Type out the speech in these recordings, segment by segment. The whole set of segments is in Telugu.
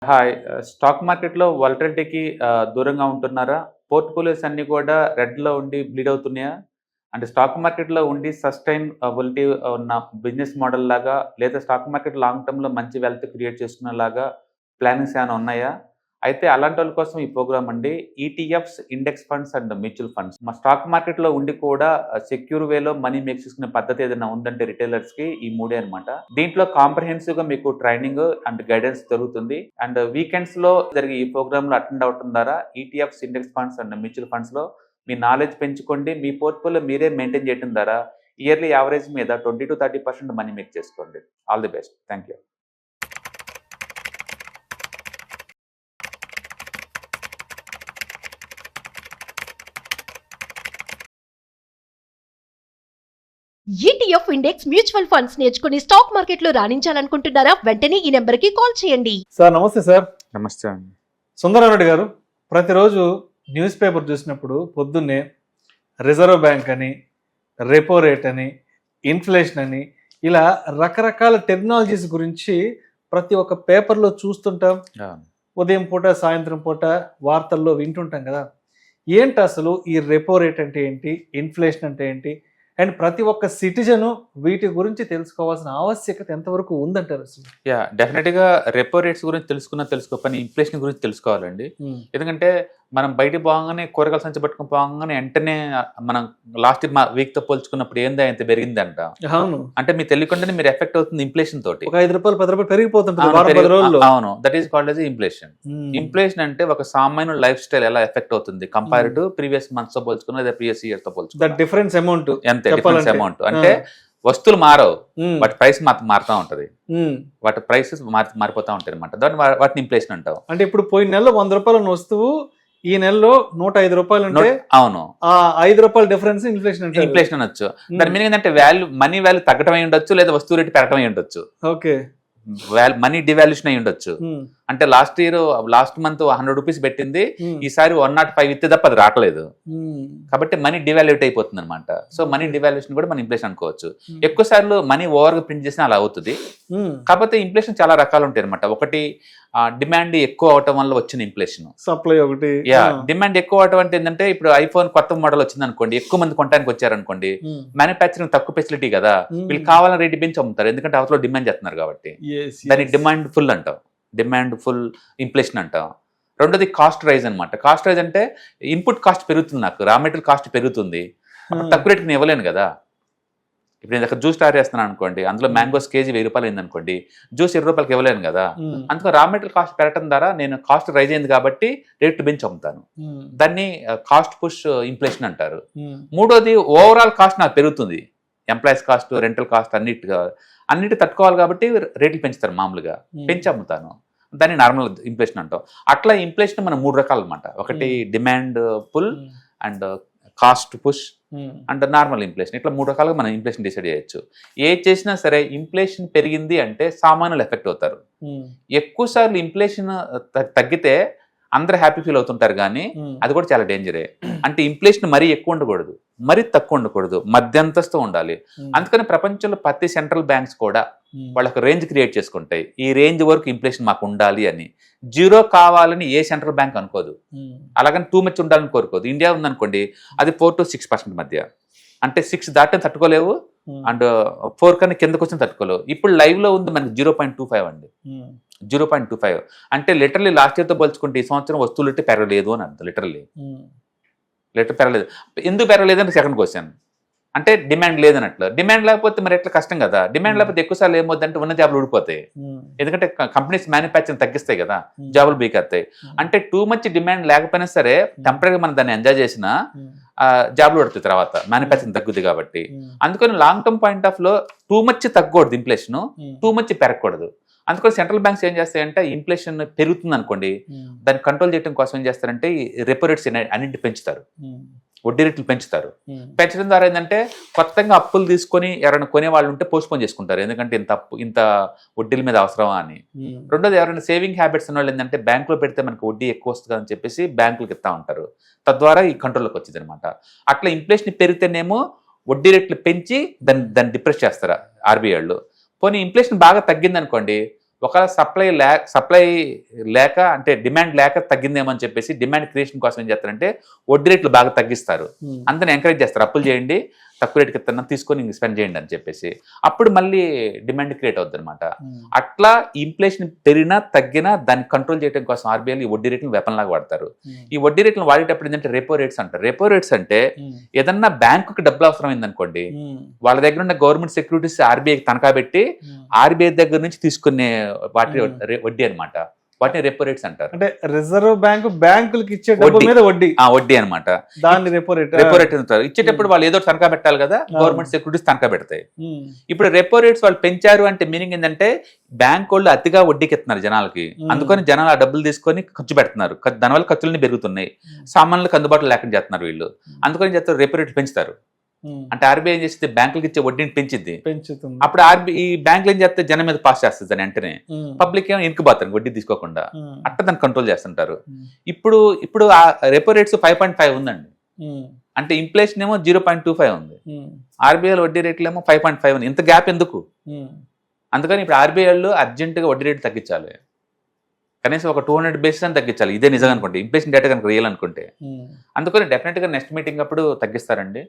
హాయ్. స్టాక్ మార్కెట్‌లో వాలటిలిటీకి దూరంగా ఉంటున్నారా? పోర్ట్‌ఫోలియోస్ అన్నీ కూడా రెడ్‌లో ఉండి బ్లీడ్ అవుతున్నాయా? అంటే స్టాక్ మార్కెట్‌లో ఉండి సస్టైనబిలిటీ ఉన్న బిజినెస్ మోడల్ లాగా లేదా స్టాక్ మార్కెట్ లాంగ్ టర్మ్‌లో మంచి వెల్త్ క్రియేట్ చేసుకునేలాగా ప్లానింగ్స్ ఏమైనా ఉన్నాయా? అయితే అలాంటోళ్ళ కోసం ఈ ప్రోగ్రామ్ అండి. ETFs, index funds and mutual funds. మా స్టాక్ మార్కెట్‌లో ఉండి కూడా సెక్యూర్ వేలో మనీ మేక్ చేసుకునే పద్ధతి ఏదైనా ఉందంటే రిటైలర్స్‌కి ఈ మూడే అన్నమాట. దీంట్లో కాంప్రహెన్సివ్‌గా మీకు ట్రైనింగ్ అండ్ గైడెన్స్ దొరుకుతుంది. అండ్ వీకెండ్స్‌లో జరిగే ఈ ప్రోగ్రామ్‌లో అటెండ్ అవ్వటం ద్వారా ETFs, index funds and mutual ఫండ్స్‌లో మీ నాలెడ్జ్ పెంచుకోండి. మీ పోర్ట్‌ఫోలియో మీరే మెయింటైన్ చేయడం ద్వారా ఇయర్లీ యావరేజ్ మీద 20-30% మనీ మేక్ చేసుకోండి. All the best. Thank you. ETF index mutual funds నేర్చుకుని స్టాక్ మార్కెట్లో రాణించాలనుకుంటున్నారా? వెంటనే ఈ నెంబర్కి కాల్ చేయండి. సార్ నమస్తే సార్. నమస్తే అండి. సుందరరెడ్డి గారు, ప్రతిరోజు న్యూస్ పేపర్ చూసినప్పుడు పొద్దున్నే రిజర్వ్ బ్యాంక్ అని, రెపో రేట్ అని, ఇన్ఫ్లేషన్ అని ఇలా రకరకాల టెక్నాలజీస్ గురించి ప్రతి ఒక్క పేపర్లో చూస్తుంటాం. ఉదయం పూట, సాయంత్రం పూట వార్తల్లో వింటుంటాం కదా. ఏంటి అసలు ఈ రెపో రేట్ అంటే ఏంటి, ఇన్ఫ్లేషన్ అంటే ఏంటి, అండ్ ప్రతి ఒక్క సిటిజను వీటి గురించి తెలుసుకోవాల్సిన ఆవశ్యకత ఎంతవరకు ఉందంటారు అసలు? డెఫినెట్‌గా రెపో రేట్స్ గురించి తెలుసుకోకపోయినా ఇన్ఫ్లేషన్ గురించి తెలుసుకోవాలండి. ఎందుకంటే మనం బయటికి పోగానే కూరగాయల సంచి పట్టుకొని పోగానే వెంటనే మనం లాస్ట్ వీక్‌తో పోల్చుకున్నప్పుడు ఏందా ఇంత పెరిగిందంట. అవును. అంటే మీకు తెలియకుండానే మీరు ఎఫెక్ట్ అవుతుంది ఇన్ఫ్లేషన్ తోటి. ఒక ₹5, ₹10 పెరిగిపోతుంటుంది వారం 10 రోజుల్లో. అవును. That is called as inflation. Inflation అంటే ఒక సామాన్యుల లైఫ్ స్టైల్ ఎలా ఎఫెక్ట్ అవుతుంది కంపేర్ టు ప్రీవియస్ మంత్స్ తో పోల్చుకున్న లేదా ప్రీవియస్ ఇయర్ తో పోల్చుకున్న. దట్ డిఫరెన్స్ అమౌంట్ అంతే, డిఫరెన్స్ అమౌంట్. అంటే వస్తువులు మారవు, వాటి ప్రైస్ మారుతా ఉంటది. వాటి ప్రైసెస్ మారిపోతా ఉంటాయి అనమాట. దాన్ని వాటిని ఇన్ఫ్లేషన్ అంటాం. అంటే ఇప్పుడు పోయిన నెలలో ₹100 ఉన్న వస్తువు ఈ నెలలో ₹105 అంటే అవును, ఆ ₹5 డిఫరెన్స్ ఇన్ఫ్లేషన్ అంటే ఇన్ఫ్లేషన్ అనొచ్చు. దాని మీనింగ్ ఏంటంటే మనీ వాల్యూ తగ్గడం అయి ఉండొచ్చు, లేదా వస్తువు రేటు పెరగడం అయి ఉండొచ్చు. ఓకే, మనీ డివాల్యూషన్ అయి ఉండొచ్చు. అంటే లాస్ట్ మంత్ ₹100 పెట్టింది, ఈసారి 105 ఇస్తే తప్ప అది రావట్లేదు. కాబట్టి మనీ డివాల్యూట్ అయిపోతుంది అనమాట. సో మనీ డివాల్యూషన్ కూడా మనం ఇన్ఫ్లేషన్ అనుకోవచ్చు. ఎక్కువ సార్లు మనీ ఓవర్ గా ప్రింట్ చేసినా అలా అవుతుంది. కాకపోతే ఇన్ఫ్లేషన్ చాలా రకాలు ఉంటాయి అనమాట. ఒకటి డిమాండ్ ఎక్కువ అవటం వల్ల వచ్చిన ఇన్ఫ్లేషన్. సప్లై ఒకటి. డిమాండ్ ఎక్కువ అవటం అంటే ఏంటంటే, ఇప్పుడు ఐఫోన్ కొత్త మోడల్ వచ్చింది అనుకోండి, ఎక్కువ మంది కొనడానికి వచ్చారనుకోండి, మ్యానుఫ్యాక్చరింగ్ తక్కువ ఫెసిలిటీ కదా, వీళ్ళు కావాలని రేటు పెంచి అమ్ముతారు. ఎందుకంటే అవతలో డిమాండ్ చేస్తున్నారు కాబట్టి. దాన్ని డిమాండ్ ఫుల్ అంటాం, డిమాండ్ ఫుల్ ఇన్ఫ్లేషన్ అంటాం. రెండోది కాస్ట్ రైజ్ అనమాట. కాస్ట్ రైజ్ అంటే ఇన్పుట్ కాస్ట్ పెరుగుతుంది, నాకు రా మెటీరియల్ కాస్ట్ పెరుగుతుంది, తక్కువ రేటుకి నేను ఇవ్వలేను కదా. ఇప్పుడు నేను జ్యూస్ తయారు చేస్తున్నాను అనుకోండి, అందులో మ్యాంగోస్ కేజీ ₹1000 అయింది అనుకోండి, జ్యూస్ ₹20 ఇవ్వలేను కదా. అందుకని రా మెటీరియల్ కాస్ట్ పెరగడం ద్వారా నేను కాస్ట్ రైజ్ అయింది కాబట్టి రేట్లు పెంచి అమ్ముతాను. దాన్ని కాస్ట్ పుష్ ఇన్ఫ్లేషన్ అంటారు. మూడోది ఓవరాల్ కాస్ట్ నాకు పెరుగుతుంది, ఎంప్లాయీస్ కాస్ట్, రెంటల్ కాస్ట్ అన్నిటి తట్టుకోవాలి కాబట్టి రేట్లు పెంచుతారు, మామూలుగా పెంచి అమ్ముతాను. దాన్ని నార్మల్ ఇన్ఫ్లేషన్ అంటాం. అట్లా ఇన్ఫ్లేషన్ మనం 3 రకాలు అనమాట. ఒకటి demand pull and cost push and normal inflation. ఇట్లా 3 రకాలుగా మనం ఇన్ఫ్లేషన్ డిసైడ్ చేయొచ్చు. ఏది చేసినా సరే ఇన్ఫ్లేషన్ పెరిగింది అంటే సామాన్యులు ఎఫెక్ట్ అవుతారు. ఎక్కువ సార్లు ఇన్ఫ్లేషన్ తగ్గితే అందరూ హ్యాపీ ఫీల్ అవుతుంటారు, కానీ అది కూడా చాలా డేంజరే. అంటే ఇన్ఫ్లేషన్ మరీ ఎక్కువ ఉండకూడదు, మరీ తక్కువ ఉండకూడదు, మధ్యంతస్తు ఉండాలి. అందుకని ప్రపంచంలో ప్రతి సెంట్రల్ బ్యాంక్స్ కూడా వాళ్ళకి రేంజ్ క్రియేట్ చేసుకుంటాయి. ఈ రేంజ్ వరకు ఇన్ఫ్లేషన్ మాకు ఉండాలి అని. 0 కావాలని ఏ సెంట్రల్ బ్యాంక్ అనుకోదు, అలాగని టూ మచ్ ఉండాలని కోరుకోదు. ఇండియా ఉందనుకోండి, అది 4 to 6% మధ్య. అంటే 6 దాటని తట్టుకోలేవు, అండ్ 4 కన్నా కిందకు వచ్చిన తట్టుకోలేవు. ఇప్పుడు లైవ్ లో ఉంది మనకి 0.25 అండి. 0.25 అంటే లిటరలీ లాస్ట్ ఇయర్తో పోల్చుకుంటే ఈ సంవత్సరం వస్తువులు రేటు పెరగలేదు అని అర్థం. లిటరలీ పెరగలేదు. ఎందుకు పెరగలేదు అంటే సెకండ్ క్వశ్చన్. అంటే డిమాండ్ లేదన్నట్లు. డిమాండ్ లేకపోతే మరి ఎట్లా, కష్టం కదా. డిమాండ్ లేకపోతే ఎక్కువ సార్లు ఏమవుతుందంటే ఉన్న జాబులు ఊడిపోతాయి. ఎందుకంటే కంపెనీస్ మ్యానుఫ్యాక్చరింగ్ తగ్గిస్తాయి కదా, జాబులు బీకేస్తాయి. అంటే టూ మచ్ డిమాండ్ లేకపోయినా సరే టెంపరీగా మనం దాన్ని ఎంజాయ్ చేసినా జాబులు పడుతుంది తర్వాత, మ్యానుఫ్యాక్చరింగ్ తగ్గుద్ది కాబట్టి. అందుకని లాంగ్ టర్మ్ పాయింట్ ఆఫ్ లో టూ మచ్ తగ్గకూడదు ఇన్ఫ్లేషన్, టూ మచ్ పెరగకూడదు. అందుకని సెంట్రల్ బ్యాంక్స్ ఏం చేస్తాయంటే, ఇన్ఫ్లేషన్ పెరుగుతుంది అనుకోండి, దాన్ని కంట్రోల్ చేయడం కోసం ఏం చేస్తారంటే రెపో రేట్స్ అన్నింటి పెంచుతారు, వడ్డీ రేట్లు పెంచుతారు. పెంచడం ద్వారా ఏంటంటే కొత్తగా అప్పులు తీసుకొని ఎవరైనా కొనే వాళ్ళు ఉంటే పోస్ట్పోన్ చేసుకుంటారు, ఎందుకంటే ఇంత వడ్డీల మీద అవసరమా అని. రెండోది, ఎవరైనా సేవింగ్ హ్యాబిట్స్ ఉన్న వాళ్ళు ఏంటంటే బ్యాంకులో పెడితే మనకు వడ్డీ ఎక్కువ వస్తుంది అని చెప్పేసి బ్యాంకులకు ఇస్తా ఉంటారు. తద్వారా ఈ కంట్రోల్లోకి వచ్చింది అనమాట. అట్లా ఇన్ఫ్లేషన్ పెరిగితేనేమో వడ్డీ రేట్లు పెంచి దాన్ని డిప్రెస్ చేస్తారు ఆర్బీఐ వాళ్ళు. పోనీ ఇన్ఫ్లేషన్ బాగా తగ్గింది అనుకోండి, ఒకవేళ సప్లై లేక అంటే డిమాండ్ లేక తగ్గిందేమో అని చెప్పేసి డిమాండ్ క్రియేషన్ కోసం ఏం చేస్తారంటే వడ్డీ రేట్లు బాగా తగ్గిస్తారు. అందరిని ఎంకరేజ్ చేస్తారు, అప్పులు చేయండి, తక్కువ రేటుకి ఇస్తున్నా తీసుకొని స్పెండ్ చేయండి అని చెప్పేసి. అప్పుడు మళ్ళీ డిమాండ్ క్రియేట్ అవుతుంది అనమాట. అట్లా ఇన్ఫ్లేషన్ పెరిగినా తగ్గినా దాన్ని కంట్రోల్ చేయడం కోసం ఆర్బీఐ ఈ వడ్డీ రేట్లను వెపన్ లాగా వాడతారు. ఈ వడ్డీ రేట్లను వాడేటప్పుడు ఏంటంటే రెపో రేట్స్ అంటారు. రెపో రేట్స్ అంటే ఏదన్నా బ్యాంకుకి డబ్బులు అవసరమైంది అనుకోండి, వాళ్ళ దగ్గర ఉన్న గవర్నమెంట్ సెక్యూరిటీస్ ఆర్బీఐకి తనఖా పెట్టి ఆర్బీఐ దగ్గర నుంచి తీసుకునే వాటి వడ్డీ అనమాట. వాటిని రెపో రేట్స్ అంటారు. అంటే రిజర్వ్ బ్యాంక్ బ్యాంకులకు ఇచ్చే డబ్బుల మీద వడ్డీ అనమాట. దాన్ని రెపో రేట్ అంటారు. ఇచ్చేటప్పుడు వాళ్ళు ఏదో తనఖా పెట్టాలి కదా, గవర్నమెంట్ సెక్యూరిటీస్ తనఖా పెడతాయి. ఇప్పుడు రెపో రేట్స్ వాళ్ళు పెంచారు అంటే మీనింగ్ ఏంటంటే బ్యాంక్ వాళ్ళు అతిగా వడ్డీకి ఇస్తున్నారు జనాలకి, అందుకని జనాలు ఆ డబ్బులు తీసుకొని ఖర్చు పెడుతున్నారు. దానివల్ల ఖర్చులన్నీ పెరుగుతున్నాయి, సామాన్లకు అందుబాటులో లేకుండా చేస్తున్నారు వీళ్ళు. అందుకని చేస్తారు రెపో రేట్లు పెంచుతారు. అంటే ఆర్బీఐ ఏం చేస్తే బ్యాంకులకు ఇచ్చే వడ్డీని పెంచుతుంది. అప్పుడు ఈ బ్యాంకులు ఏం చేస్తే జనం మీద పాస్ చేస్తుంది దాని వెంటనే, పబ్లిక్ ఏమో ఇనుకుపోతారు వడ్డీ తీసుకోకుండా, అట్లా దాన్ని కంట్రోల్ చేస్తుంటారు. ఇప్పుడు ఆ రెపో రేట్స్ 5.5 ఉందండి. అంటే ఇన్ఫ్లేషన్ ఏమో 0.25 ఉంది, ఆర్బీఐ వడ్డీ రేట్లు ఏమో 5.5 ఉంది. ఇంత గ్యాప్ ఎందుకు? అందుకని ఇప్పుడు ఆర్బీఐ వాళ్ళు అర్జెంటుగా వడ్డీ రేట్లు తగ్గించాలి, కనీసం ఒక 200 బేసిస్ అని తగ్గించాలి. ఇదే నిజంగా అనుకుంటే, ఇన్ఫ్లేషన్ డేటా కనుక రియల్ అనుకుంటే. అందుకని డెఫినెట్గా నెక్స్ట్ మీటింగ్ అప్పుడు తగ్గిస్తారండి.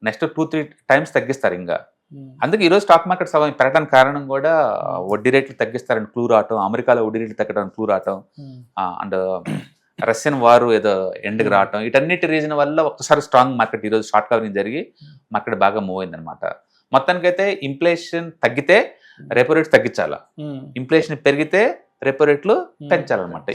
నెక్స్ట్ 2-3 టైమ్స్ తగ్గిస్తారు ఇంకా. అందుకే ఈరోజు స్టాక్ మార్కెట్ పెరగడానికి కారణం కూడా వడ్డీ రేట్లు తగ్గిస్తారని క్లూ రావటం, అమెరికాలో వడ్డీ రేట్లు తగ్గడానికి క్లూ రావటం, అండ్ రష్యన్ వారు ఏదో ఎండ్కి రావటం, వీటన్నిటి రీజన్ వల్ల ఒక్కసారి స్ట్రాంగ్ మార్కెట్ ఈరోజు షార్ట్ కవరింగ్ జరిగి మార్కెట్ బాగా మూవ్ అయింది అనమాట. మొత్తానికైతే ఇన్ఫ్లేషన్ తగ్గితే రెపో రేట్స్ తగ్గించాలా, ఇన్ఫ్లేషన్ పెరిగితే రెపో రేట్లు పెంచాలన్నమాట.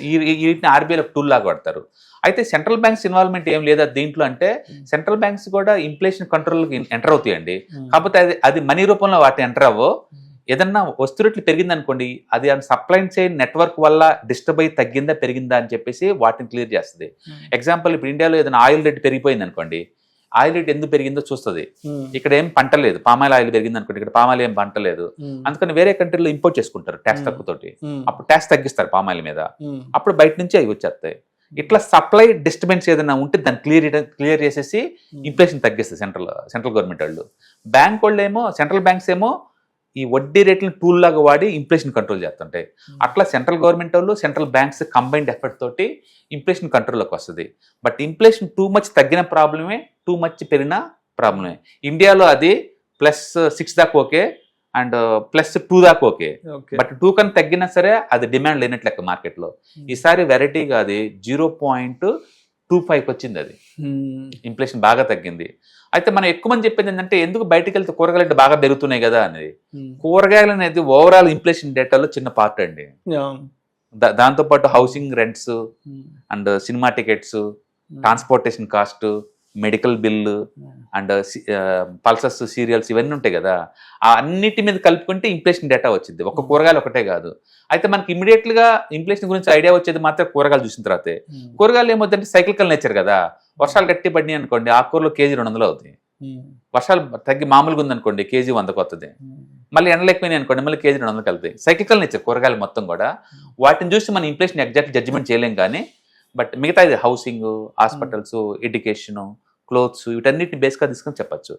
వీటిని ఆర్బీఐ టూల్ లాగా వాడతారు. అయితే సెంట్రల్ బ్యాంక్స్ ఇన్వాల్వ్మెంట్ ఏం లేదా దీంట్లో అంటే, సెంట్రల్ బ్యాంక్స్ కూడా ఇన్ఫ్లేషన్ కంట్రోల్కి ఎంటర్ అవుతాయండి. కాకపోతే అది మనీ రూపంలో వాటిని ఎంటర్ అవ్వో. ఏదన్నా వస్తు రేట్లు పెరిగింది అనుకోండి, అది సప్లై చైన్ నెట్వర్క్ వల్ల డిస్టర్బ్ అయ్యి తగ్గిందా పెరిగిందా అని చెప్పేసి వాటిని క్లియర్ చేస్తుంది. ఎగ్జాంపుల్ ఇప్పుడు ఇండియాలో ఏదైనా ఆయిల్ రేట్ పెరిగిపోయింది అనుకోండి, ఆయిల్ రేట్ ఎందుకు పెరిగిందో చూస్తుంది. ఇక్కడ ఏం పంట లేదు, పామాయిల్ ఆయిల్ పెరిగింది అనుకోండి, ఇక్కడ పామాయిల్ ఏం పంట లేదు, అందుకని వేరే కంట్రీలో ఇంపోర్ట్ చేసుకుంటారు ట్యాక్స్ తక్కువతోటి. అప్పుడు ట్యాక్స్ తగ్గిస్తారు పామాయిల్ మీద, అప్పుడు బయట నుంచి అవి వచ్చేస్తాయి. ఇట్లా సప్లై డిస్టర్బెన్స్ ఏదైనా ఉంటే దాన్ని క్లియర్ చేసేసి ఇన్ఫ్లేషన్ తగ్గిస్తుంది సెంట్రల్ గవర్నమెంట్ వాళ్ళు. బ్యాంక్ వాళ్ళు ఏమో, సెంట్రల్ బ్యాంక్స్ ఏమో ఈ వడ్డీ రేట్లను టూల్ లాగా వాడి ఇన్ఫ్లేషన్ కంట్రోల్ చేస్తుంటాయి. అట్లా సెంట్రల్ గవర్నమెంట్ వాళ్ళు, సెంట్రల్ బ్యాంక్స్ కంబైన్డ్ ఎఫర్ట్ తోటి ఇన్ఫ్లేషన్ కంట్రోల్లోకి వస్తుంది. బట్ ఇన్ఫ్లేషన్ టూ మచ్ తగ్గిన ప్రాబ్లమే, టూ మచ్ పెరిగిన ప్రాబ్లమే. ఇండియాలో అది +6 దాకా ఓకే, అండ్ +2 దాకా ఓకే. బట్ 2 కన్నా తగ్గినా సరే అది డిమాండ్ లేనట్లు లెక్క మార్కెట్లో. ఈసారి వెరైటీగా అది 0.25 వచ్చింది, అది ఇన్ఫ్లేషన్ బాగా తగ్గింది. అయితే మనం ఎక్కువ మంది చెప్పేది ఏంటంటే, ఎందుకు బయటకు వెళ్తే కూరగాయలు బాగా పెరుగుతున్నాయి కదా అనేది. కూరగాయలు అనేది ఓవరాల్ ఇన్ఫ్లేషన్ డేటాలో చిన్న పార్ట్ అండి. దాంతోపాటు housing rents and cinema tickets, transportation cost, medical bill and pulses, cereals ఇవన్నీ ఉంటాయి కదా, ఆ అన్నిటి మీద కలుపుకుంటే ఇన్ఫ్లేషన్ డేటా వచ్చింది. ఒక్క కూరగాయలు ఒకటే కాదు. అయితే మనకి ఇమీడియట్గా ఇన్ఫ్లేషన్ గురించి ఐడియా వచ్చేది మాత్రం కూరగాయలు చూసిన తర్వాతే. కూరగాయలు ఏమవుతుందంటే సైక్లికల్ నేచర్ కదా, వర్షాలు గట్టి పడినాయి అనుకోండి, ఆ కూరలో కేజీ 200 అవుతాయి. వర్షాలు తగ్గి మామూలుగా ఉందనుకోండి కేజీ 100కు వస్తుంది. మళ్ళీ ఎండలు ఎక్కువైనాయి అనుకోండి, మళ్ళీ కేజీ 200కి వెళ్తాయి. సైక్లికల్ నేచర్ కూరగాయలు మొత్తం కూడా. వాటిని చూసి మనం ఇన్ఫ్లేషన్ ఎగ్జాక్ట్ జడ్జిమెంట్ చేయలేం కానీ, బట్ మిగతా ఇది హౌసింగ్, హాస్పిటల్స్, ఎడ్యుకేషను, క్లోత్స్, వీటన్నిటిని బేస్గా తీసుకొని చెప్పచ్చు.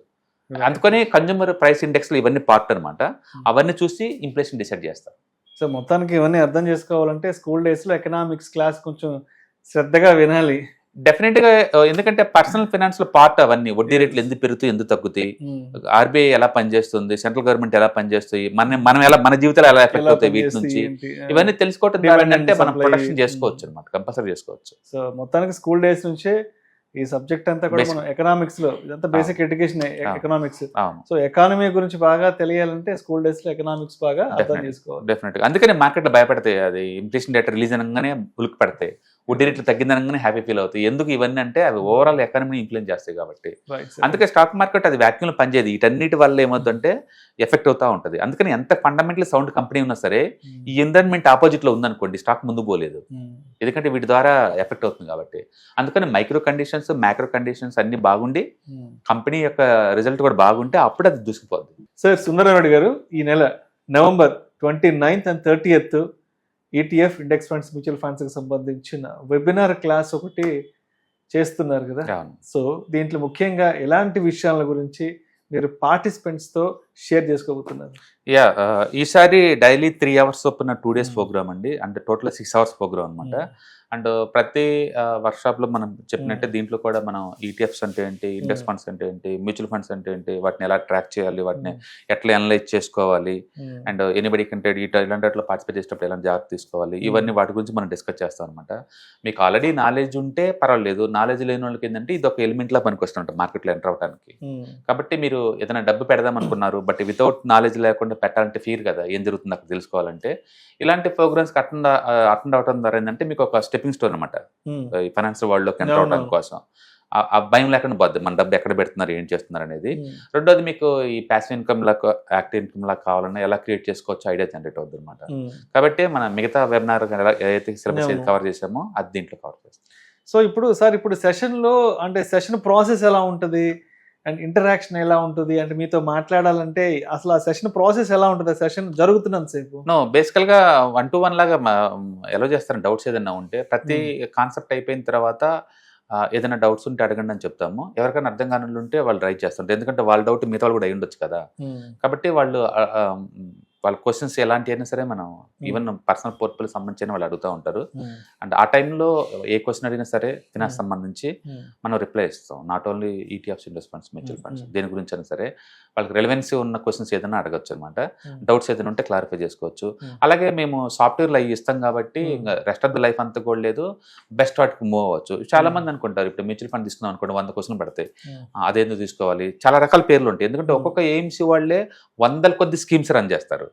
అందుకని కన్జ్యూమర్ ప్రైస్ ఇండెక్స్లో ఇవన్నీ పార్ట్ అనమాట. అవన్నీ చూసి ఇన్ఫ్లేషన్ డిసైడ్ చేస్తారు. సో మొత్తానికి ఇవన్నీ అర్థం చేసుకోవాలంటే స్కూల్ డేస్లో ఎకనామిక్స్ క్లాస్ కొంచెం శ్రద్ధగా వినాలి డెఫినెట్గా. ఎందుకంటే పర్సనల్ ఫైనాన్స్ లో పార్ట్ అవన్నీ. వడ్డీ రేట్లు ఎందుకు పెరుగుతాయి, ఎందుకు తగ్గుతాయి, ఆర్బీఐ ఎలా పనిచేస్తుంది, సెంట్రల్ గవర్నమెంట్ ఎలా పనిచేస్తాయి, మన జీవితాలు ఎలా ఎఫెక్ట్ అవుతాయి, వీటి నుంచి ఇవన్నీ తెలుసుకోవడం ద్వారా అంటే మనం ప్రొటెక్షన్ చేసుకోవచ్చు అనమాట, కంపల్సరీ చేసుకోవచ్చు. సో మొత్తానికి స్కూల్ డేస్ నుంచే ఈ సబ్జెక్ట్ అంతా కూడా మనం ఎకనామిక్స్ లో, ఇదంతా basic education economics. So economy గురించి బాగా తెలియాలంటే స్కూల్ డేస్ లో ఎకనామిక్స్ బాగా అర్థం చేసుకోవాలి. డెఫినెట్ గా. అందుకని మార్కెట్ లో భయపడతాయి, అది ఇన్ఫ్లేషన్ డేటా రిలీజ్ అనగానే ఉలికి పడతాయి, వడ్డీ రేట్లు తగ్గిందనగానే హ్యాపీ ఫీల్ అవుతాయి. ఎందుకు ఇవన్నీ అంటే అవి ఓవరాల్ ఎకానమీని ఇన్ఫ్లుయెన్స్ చేస్తాయి కాబట్టి. అందుకే స్టాక్ మార్కెట్ అది వ్యాక్యూమ్లో పనిచేయదు. వీటన్నిటి వల్ల ఏమవుతుందంటే ఎఫెక్ట్ అవుతూ ఉంటుంది. అందుకని ఎంత ఫండమెంటల్ సౌండ్ కంపెనీ ఉన్నా సరే ఈ ఎన్విరాన్మెంట్ ఆపోజిట్ లో ఉందనుకోండి, స్టాక్ ముందు పోలేదు. ఎందుకంటే వీటి ద్వారా ఎఫెక్ట్ అవుతుంది కాబట్టి. అందుకని మైక్రో కండిషన్స్, మ్యాక్రో కండిషన్స్ అన్ని బాగుండి కంపెనీ యొక్క రిజల్ట్ కూడా బాగుంటే అప్పుడు అది దూసుకుపోద్ది. సార్ సుందరరావు గారు, ఈ నెల November 29th and 30th ETF index funds, mutual funds కి సంబంధించిన వెబినార్ క్లాస్ ఒకటి చేస్తున్నారు కదా. సో దీంట్లో ముఖ్యంగా ఎలాంటి విషయాల గురించి మీరు పార్టిసిపెంట్స్ తో షేర్ చేసుకోబోతున్నారు? యా ఈసారి డైలీ 3 hours చొప్పున 2 days ప్రోగ్రామ్ అండి, అంటే టోటల్ 6 hours ప్రోగ్రామ్ అనమాట. అండ్ ప్రతి వర్క్షాప్ లో మనం చెప్పినట్టే దీంట్లో కూడా మనం ఈటీఎఫ్స్ అంటే ఏంటి, ఇండెక్స్ ఫండ్స్ అంటే ఏంటి, మ్యూచువల్ ఫండ్స్ అంటే ఏంటి, వాటిని ఎలా ట్రాక్ చేయాలి, వాటిని ఎట్లా అనలైజ్ చేసుకోవాలి, అండ్ ఎనీబడి కంటెడ్ ఇలాంటి వాటిలో పార్టిసిపేట్ చేసేటప్పుడు ఎలా జాగ్రత్త తీసుకోవాలి, ఇవన్నీ వాటి గురించి మనం డిస్కస్ చేస్తాం అనమాట. మీకు ఆల్రెడీ నాలెడ్జ్ ఉంటే పర్వాలేదు, నాలెడ్జ్ లేని వాళ్ళకి ఏంటంటే ఇది ఒక ఎలిమెంట్ లా పనికొస్తుంటాం మార్కెట్లో ఎంటర్ అవడానికి. కాబట్టి మీరు ఏదైనా డబ్బు పెడదాం అనుకున్నారు, బట్ వితౌట్ నాలెడ్జ్ లేకుండా పెట్టాలంటే ఫీర్ కదా, ఏం జరుగుతుంది అక్కడ తెలుసుకోవాలంటే. ఇలాంటి ప్రోగ్రామ్స్ అటెండ్ అవడం ద్వారా ఏంటంటే మీకు ఒక స్టెప్పింగ్ స్టోన్ అనమాట ఈ ఫైనాన్షియల్ వరల్డ్ లోకి ఎంటర్ అవడానికి కోసం. ఆ భయం లేకుండా పోద్ది మన డబ్బు ఎక్కడ పెడుతున్నారు, ఏం చేస్తున్నారు అనేది. రెండోది మీకు ఈ ప్యాసివ్ ఇన్కమ్ లా, యాక్టివ్ ఇన్కమ్ లా కావాలన్నా ఎలా క్రియేట్ చేసుకోవచ్చు ఐడియా జనరేట్ అవుతుంది అనమాట. కాబట్టి మన మిగతా వెబినార్ ఏదైతే సిలబస్ కవర్ చేసామో అది దీంట్లో కవర్ చేస్తాం. సో ఇప్పుడు సార్, ఇప్పుడు సెషన్లో అంటే సెషన్ ప్రాసెస్ ఎలా ఉంటుంది అండ్ ఇంటరాక్షన్ ఎలా ఉంటుంది, అంటే మీతో మాట్లాడాలంటే అసలు ఆ సెషన్ ప్రాసెస్ ఎలా ఉంటుంది, సెషన్ జరుగుతున్నంత సేపు? నో, బేసికల్ గా 1-to-1 లాగా ఎలా చేస్తారు, డౌట్స్ ఏదైనా ఉంటే ప్రతి కాన్సెప్ట్ అయిపోయిన తర్వాత ఏదైనా డౌట్స్ ఉంటే అడగండి అని చెప్తాము. ఎవరికైనా అర్థం కాని ఉంటే వాళ్ళు రైట్ చేస్తుంటారు, ఎందుకంటే వాళ్ళ డౌట్ మిగతా వాళ్ళు కూడా అయి ఉండొచ్చు కదా. కాబట్టి వాళ్ళ క్వశ్చన్స్ ఎలాంటి అయినా సరే మనం ఈవెన్ పర్సనల్ పోర్ట్ఫోలియో సంబంధించిన వాళ్ళు అడుగుతూ ఉంటారు. అండ్ ఆ టైంలో ఏ క్వశ్చన్ అడిగినా సరే ఫినాన్స్ సంబంధించి మనం రిప్లై ఇస్తాం. Not only ETFs, index funds, mutual funds, దేని గురించి అయినా సరే వాళ్ళకి రెలవెన్సీ ఉన్న క్వశ్చన్స్ ఏదైనా అడగచ్చు అనమాట. డౌట్స్ ఏదైనా ఉంటే క్లారిఫై చేసుకోవచ్చు. అలాగే మేము సాఫ్ట్వేర్లో అవి ఇస్తాం కాబట్టి రెస్ట్ ఆఫ్ ద లైఫ్ అంతా కూడా లేదు, బెస్ట్ వాటికి మూవ్ అవ్వచ్చు. చాలా మంది అనుకుంటారు ఇప్పుడు మ్యూచువల్ ఫండ్ తీసుకున్నాం అనుకోండి 100 క్వశ్చన్లు పడతాయి, అదేందుకు తీసుకోవాలి, చాలా రకాల పేర్లు ఉంటాయి. ఎందుకంటే ఒక్కొక్క ఎయిమ్సీ వాళ్ళే 100 కొద్ది స్కీమ్స్ రన్ చేస్తారు.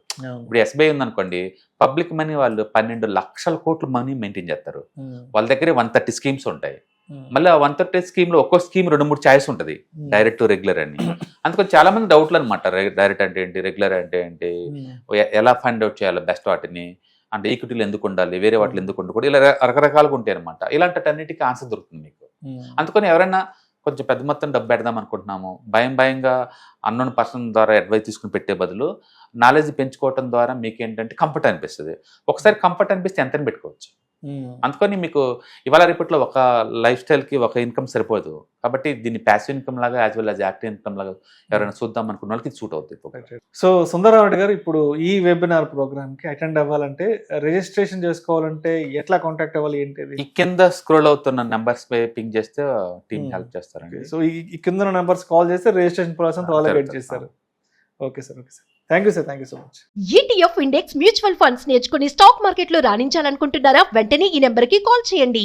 ఇప్పుడు ఎస్బీఐ ఉందనుకోండి, పబ్లిక్ మనీ వాళ్ళు 12 లక్షల కోట్ల మనీ మెయింటైన్ చేస్తారు. వాళ్ళ దగ్గర 130 స్కీమ్స్ ఉంటాయి. మళ్ళీ ఆ 130 స్కీమ్ లో ఒక్కో స్కీమ్ 2-3 ఛాయిస్ ఉంటుంది, డైరెక్ట్ రెగ్యులర్ అని. అందుకని చాలా మంది డౌట్లు అనమాట, డైరెక్ట్ అంటే ఏంటి, రెగ్యులర్ అంటే ఏంటి, ఎలా ఫైండ్ అవుట్ చేయాలి బెస్ట్ వాటిని, అంటే ఈక్విటీలు ఎందుకు ఉండాలి, వేరే వాటిలో ఎందుకు ఉండకూడదు, ఇలా రకరకాలుగా ఉంటాయి అనమాట. ఇలాంటివన్నిటికీ ఆన్సర్ దొరుకుతుంది మీకు. అందుకని ఎవరైనా కొంచెం పెద్ద మొత్తం డబ్బు పెడదాం అనుకుంటున్నాము, భయంగా అన్నోన్ పర్సన్ ద్వారా అడ్వైస్ తీసుకుని పెట్టే బదులు నాలెడ్జ్ పెంచుకోవడం ద్వారా మీకు ఏంటంటే కంఫర్ట్ అనిపిస్తుంది. ఒకసారి కంఫర్ట్ అనిపిస్తే ఎంతని పెట్టుకోవచ్చు. అందుకని మీకు ఇవాళ రేపట్లో ఒక లైఫ్ స్టైల్కి ఒక ఇన్కమ్ సరిపోదు. కాబట్టి దీన్ని ప్యాసివ్ ఇన్కమ్ లాగా as well as active income లాగా ఎవరైనా చూద్దాం అనుకున్న వాళ్ళకి సూట్ అవుతుంది. సో సుందరరావు గారు, ఇప్పుడు ఈ వెబినార్ ప్రోగ్రామ్కి అటెండ్ అవ్వాలంటే, రిజిస్ట్రేషన్ చేసుకోవాలంటే ఎట్లా కాంటాక్ట్ అవ్వాలి, ఏంటిది? ఈ కింద స్క్రోల్ అవుతున్న నెంబర్స్ పింగ్ చేస్తే టీమ్ హెల్ప్ చేస్తారండి. సో ఈ కింద నెంబర్స్ కాల్ చేస్తే రిజిస్ట్రేషన్ ప్రాసెస్ వాళ్ళే గైడ్ చేస్తారు. Okay sir, okay sir, thank you sir, thank you so much. ETF index mutual funds నేర్చుకుని స్టాక్ మార్కెట్లో రాణించాలనుకుంటున్నారా? వెంటనే ఈ నెంబర్కి కాల్ చేయండి.